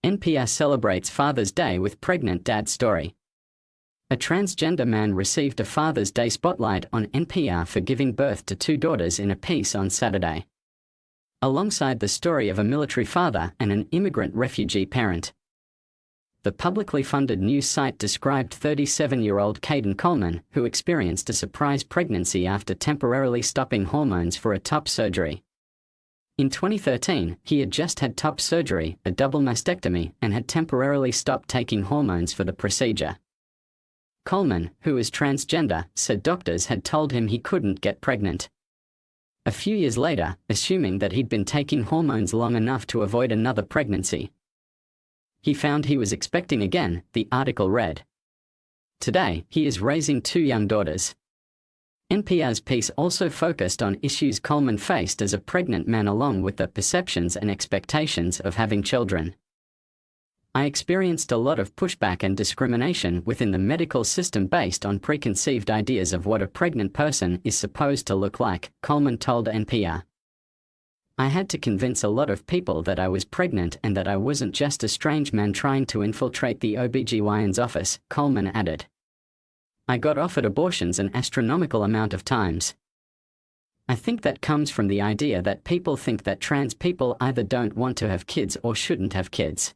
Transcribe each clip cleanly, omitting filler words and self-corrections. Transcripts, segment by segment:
NPR celebrates Father's Day with pregnant dad story. A transgender man received a Father's Day spotlight on NPR for giving birth to 2 daughters in a piece on Saturday, alongside the story of a military father and an immigrant refugee parent. The publicly funded news site described 37-year-old Caden Coleman, who experienced a surprise pregnancy after temporarily stopping hormones for a top surgery. In 2013, he had just had top surgery, a double mastectomy, and had temporarily stopped taking hormones for the procedure. Coleman, who is transgender, said doctors had told him he couldn't get pregnant. A few years later, assuming that he'd been taking hormones long enough to avoid another pregnancy, he found he was expecting again, the article read. Today, he is raising 2 young daughters. NPR's piece also focused on issues Coleman faced as a pregnant man along with the perceptions and expectations of having children. I experienced a lot of pushback and discrimination within the medical system based on preconceived ideas of what a pregnant person is supposed to look like, Coleman told NPR. I had to convince a lot of people that I was pregnant and that I wasn't just a strange man trying to infiltrate the OBGYN's office, Coleman added. I got offered abortions an astronomical amount of times. I think that comes from the idea that people think that trans people either don't want to have kids or shouldn't have kids.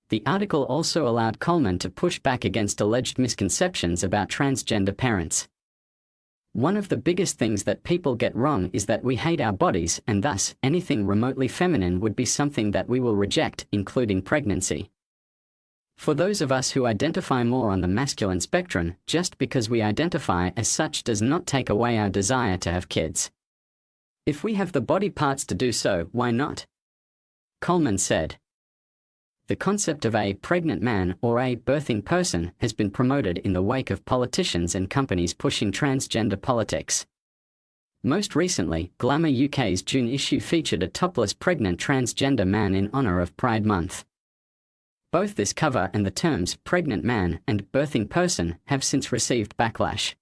The article also allowed Coleman to push back against alleged misconceptions about transgender parents. One of the biggest things that people get wrong is that we hate our bodies, and thus, anything remotely feminine would be something that we will reject, including pregnancy. For those of us who identify more on the masculine spectrum, just because we identify as such does not take away our desire to have kids. If we have the body parts to do so, why not? Coleman said. The concept of a pregnant man or a birthing person has been promoted in the wake of politicians and companies pushing transgender politics. Most recently, Glamour UK's June issue featured a topless pregnant transgender man in honour of Pride Month. Both this cover and the terms pregnant man and birthing person have since received backlash.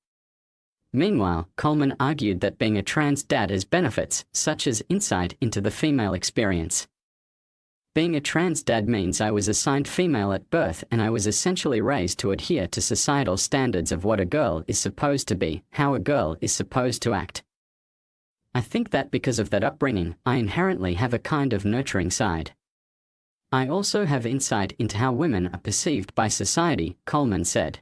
Meanwhile, Coleman argued that being a trans dad has benefits, such as insight into the female experience. Being a trans dad means I was assigned female at birth and I was essentially raised to adhere to societal standards of what a girl is supposed to be, how a girl is supposed to act. I think that because of that upbringing, I inherently have a kind of nurturing side. I also have insight into how women are perceived by society, Coleman said.